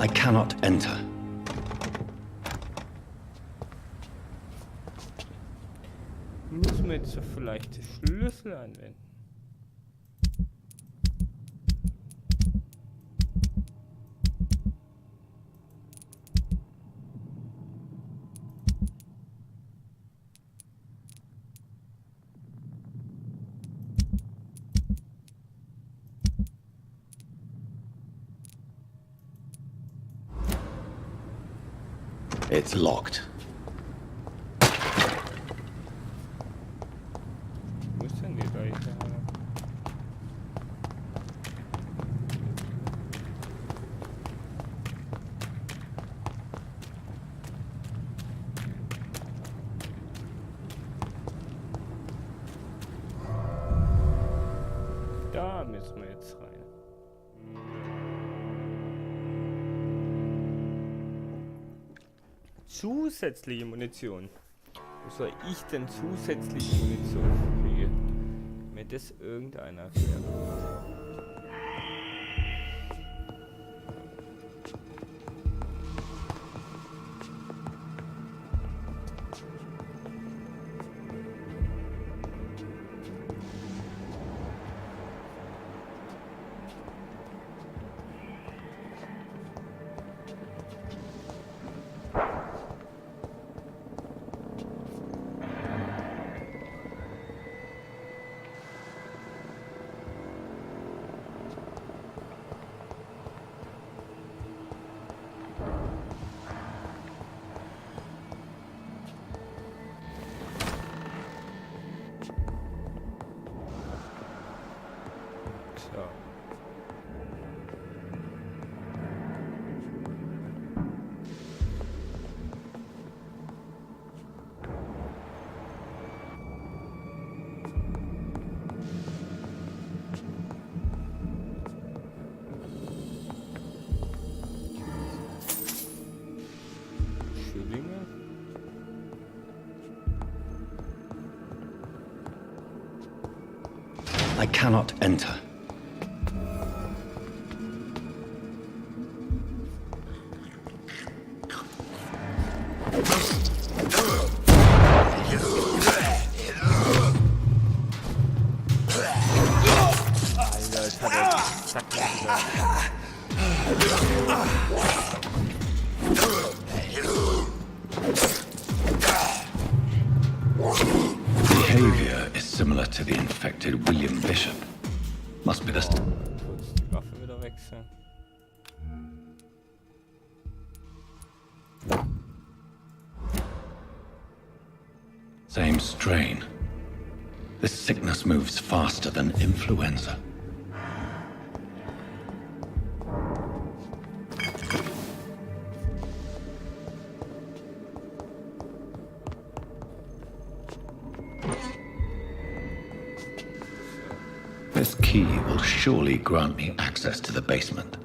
I cannot enter. Müssen wir jetzt so vielleicht den Schlüssel anwenden? It's locked. Wo ist denn die Leichenhalle? Da müssen wir jetzt rein. Zusätzliche Munition. Wo soll ich denn zusätzliche Munition kriegen? Mir das irgendeiner erklärt. So. Schillinge. I cannot enter. Alter, jetzt hat er zack wieder. Behavior is similar to the infected William Bishop. Must be the Kurz die Waffe wieder wechseln. same strain. This sickness moves faster than influenza. This key will surely grant me access to the basement.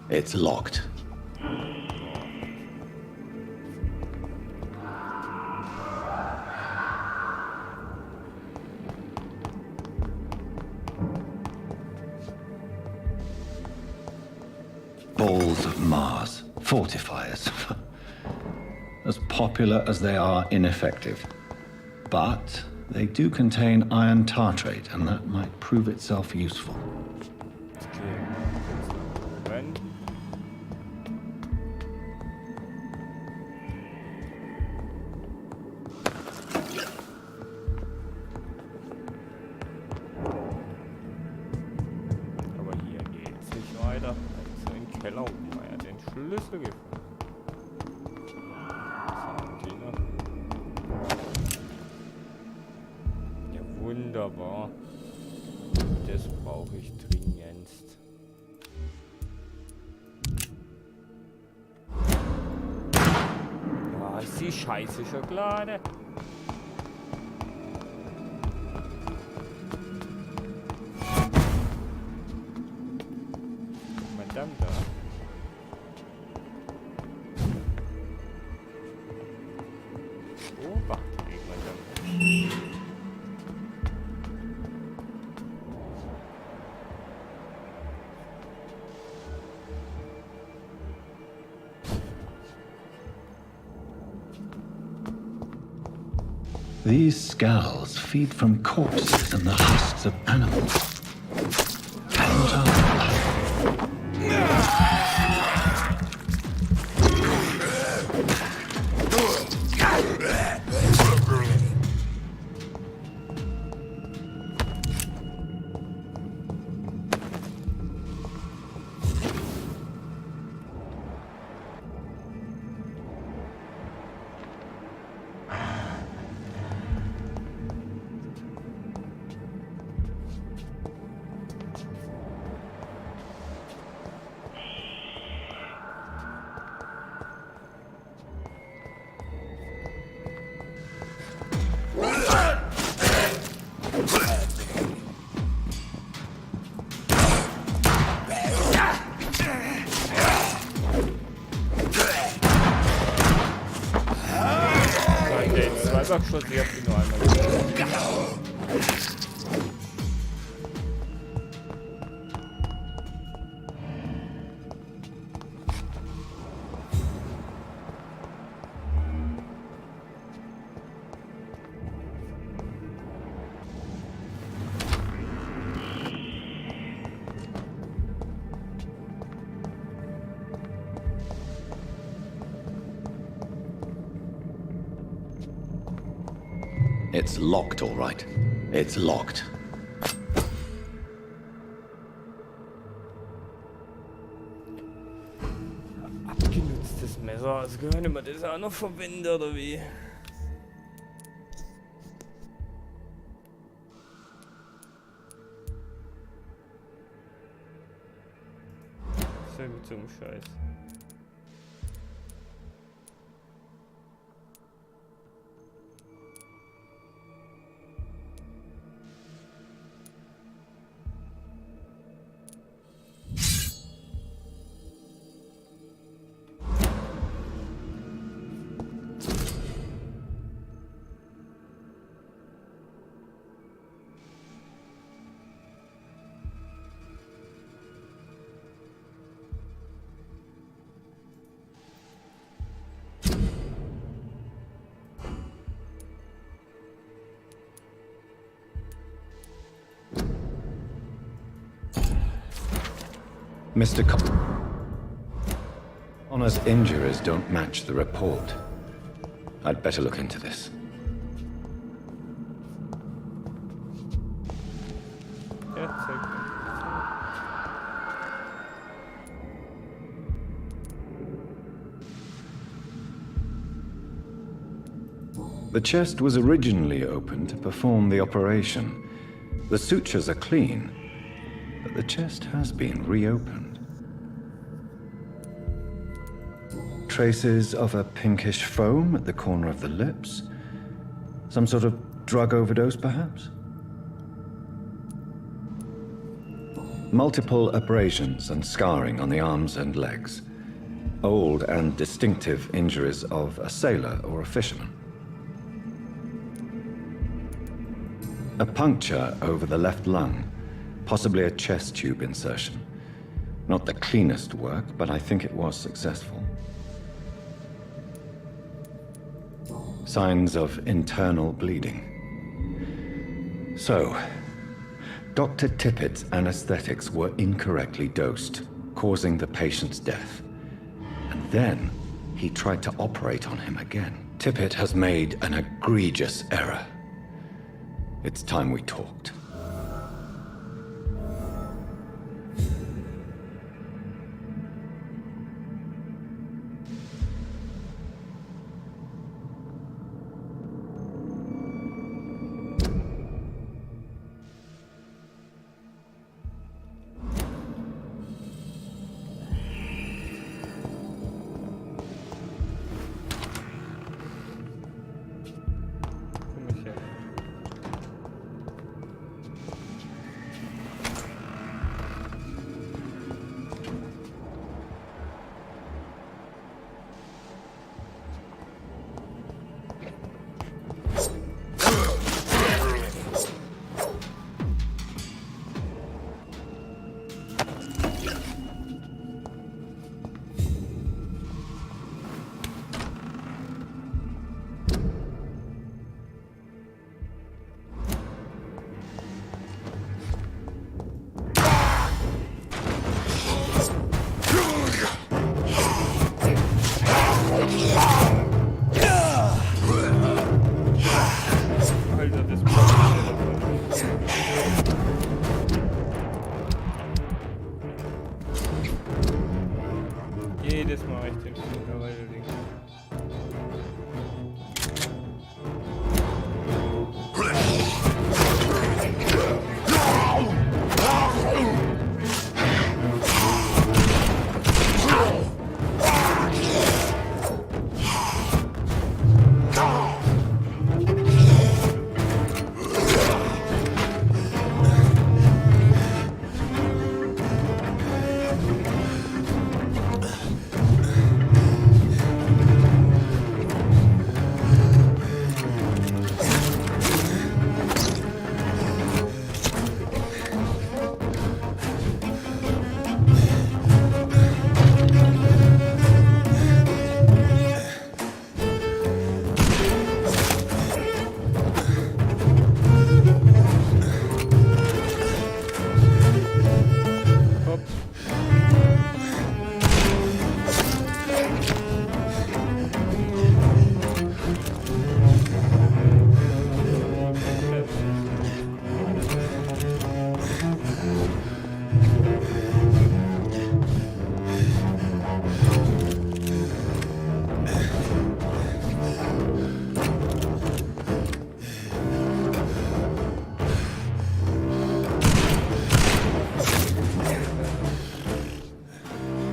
It's locked. Balls of Mars, fortifiers. As popular as they are ineffective. But they do contain iron tartrate, and that might prove itself useful. Wunderbar. Das brauche ich dringendst. scheiße Schokolade. Madame da. Beobachten gegen Madame. These scowls feed from corpses and the husks of animals. What are they? Einfach schon sehr viel nur einmal. It's locked, all right. It's locked. Abgenutztes Messer, also können wir das auch noch verwenden, oder wie? Was soll mit so einem Scheiß? Mr. Connor's injuries don't match the report. I'd better look into this. Ja, zeig mir. The chest was originally opened to perform the operation. The sutures are clean, but the chest has been reopened. Traces of a pinkish foam at the corner of the lips. Some sort of drug overdose, perhaps? Multiple abrasions and scarring on the arms and legs. Old and distinctive injuries of a sailor or a fisherman. A puncture over the left lung, possibly a chest tube insertion. Not the cleanest work, but I think it was successful. Signs of internal bleeding. So, Dr. Tippett's anesthetics were incorrectly dosed, causing the patient's death. And then he tried to operate on him again. Tippett has made an egregious error. It's time we talked. Nee, das mache ich den Fingerweide-Ding.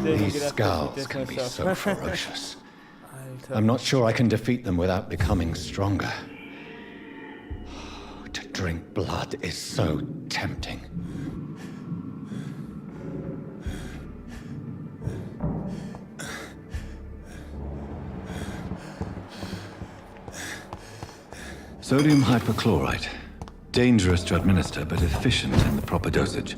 These skulls can be so ferocious. Alter. I'm not sure I can defeat them without becoming stronger. To drink blood is so tempting. Sodium hypochlorite. Dangerous to administer, but efficient in the proper dosage.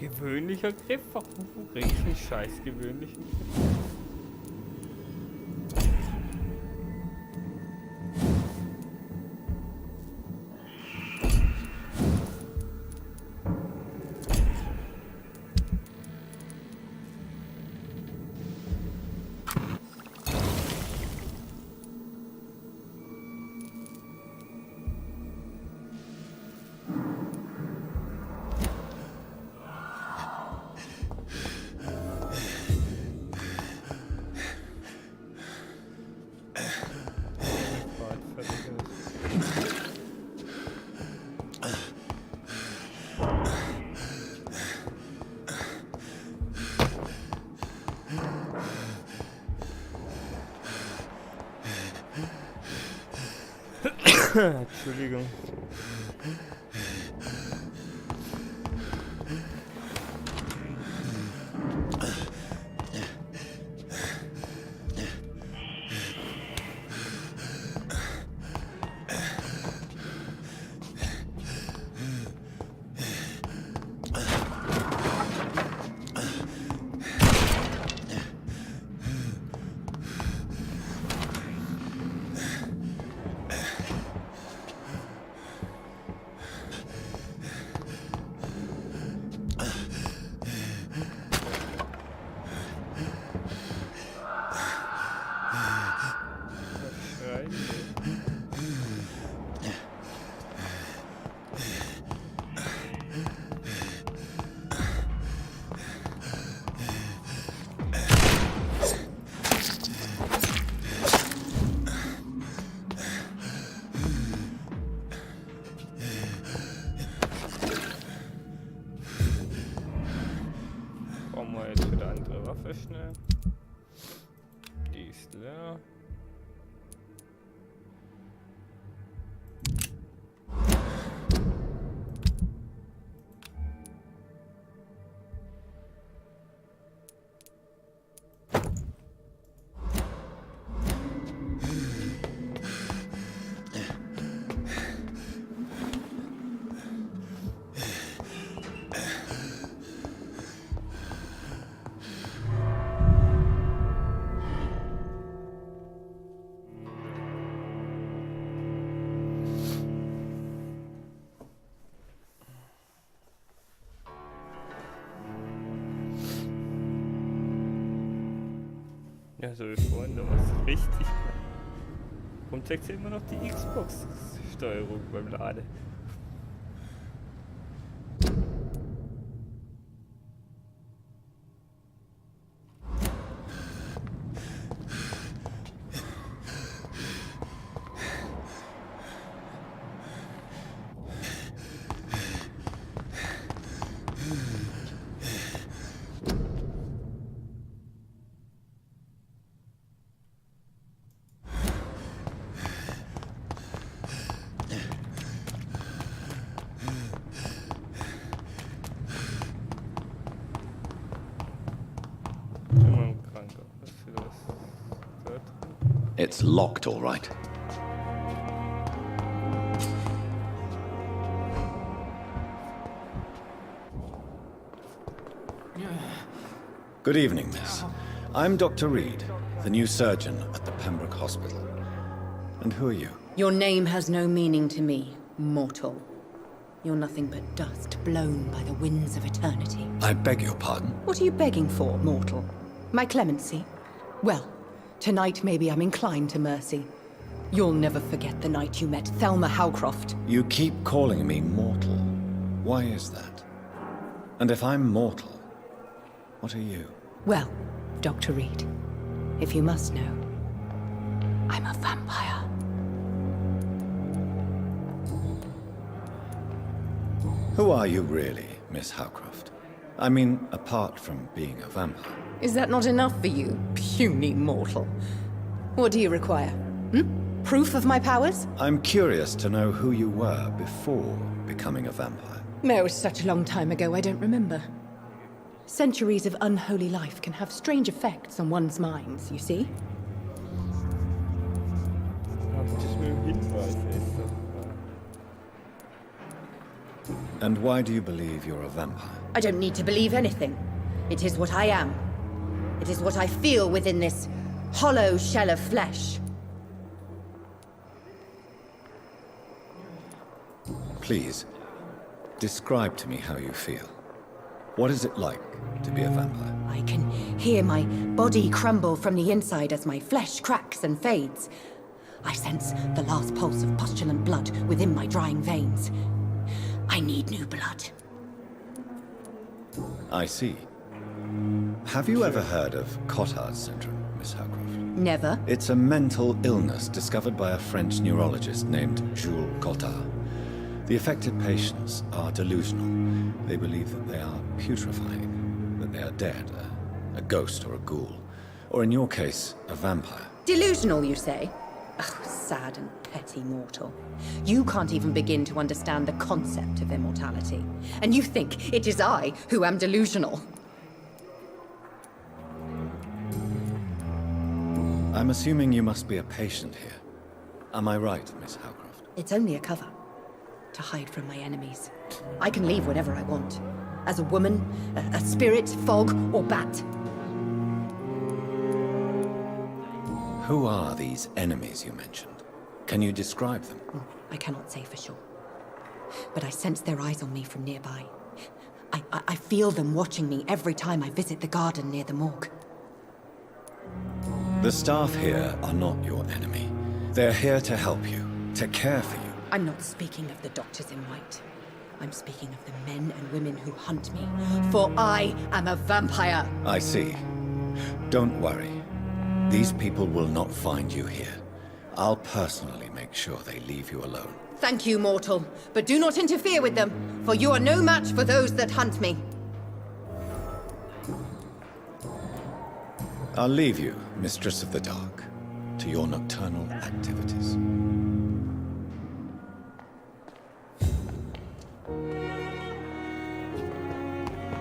Gewöhnlicher Griff? Warum krieg ich einen scheiß gewöhnlichen Griff? Entschuldigung. Schnell. Die ist leer. Ja, so wie vorhin, da war es richtig. Warum zeigt sie immer noch die Xbox-Steuerung beim Laden? It's locked, all right. Good evening, miss. I'm Dr. Reed, the new surgeon at the Pembroke Hospital. And who are you? Your name has no meaning to me, mortal. You're nothing but dust blown by the winds of eternity. I beg your pardon? What are you begging for, mortal? My clemency? Well, tonight maybe I'm inclined to mercy. You'll never forget the night you met Thelma Howcroft. You keep calling me mortal. Why is that? And if I'm mortal, what are you? Well, Dr. Reed, if you must know, I'm a vampire. Who are you really, Miss Howcroft? I mean, apart from being a vampire. Is that not enough for you, puny mortal? What do you require? Proof of my powers? I'm curious to know who you were before becoming a vampire. No, it was such a long time ago, I don't remember. Centuries of unholy life can have strange effects on one's minds, you see? And why do you believe you're a vampire? I don't need to believe anything. It is what I am. It is what I feel within this hollow shell of flesh. Please, describe to me how you feel. What is it like to be a vampire? I can hear my body crumble from the inside as my flesh cracks and fades. I sense the last pulse of pustulant blood within my drying veins. I need new blood. I see. Have you ever heard of Cotard's syndrome, Miss Howcroft? Never. It's a mental illness discovered by a French neurologist named Jules Cotard. The affected patients are delusional. They believe that they are putrefying, that they are dead, a ghost or a ghoul, or in your case, a vampire. Delusional, you say? Oh, sad and petty mortal. You can't even begin to understand the concept of immortality. And you think it is I who am delusional. I'm assuming you must be a patient here. Am I right, Miss Howcroft? It's only a cover. To hide from my enemies. I can leave whenever I want. As a woman, a spirit, fog, or bat. Who are these enemies you mentioned? Can you describe them? I cannot say for sure. But I sense their eyes on me from nearby. I feel them watching me every time I visit the garden near the morgue. The staff here are not your enemy. They're here to help you, to care for you. I'm not speaking of the doctors in white. I'm speaking of the men and women who hunt me. For I am a vampire. I see. Don't worry. These people will not find you here. I'll personally make sure they leave you alone. Thank you, mortal. But do not interfere with them, for you are no match for those that hunt me. I'll leave you, Mistress of the Dark, to your nocturnal activities.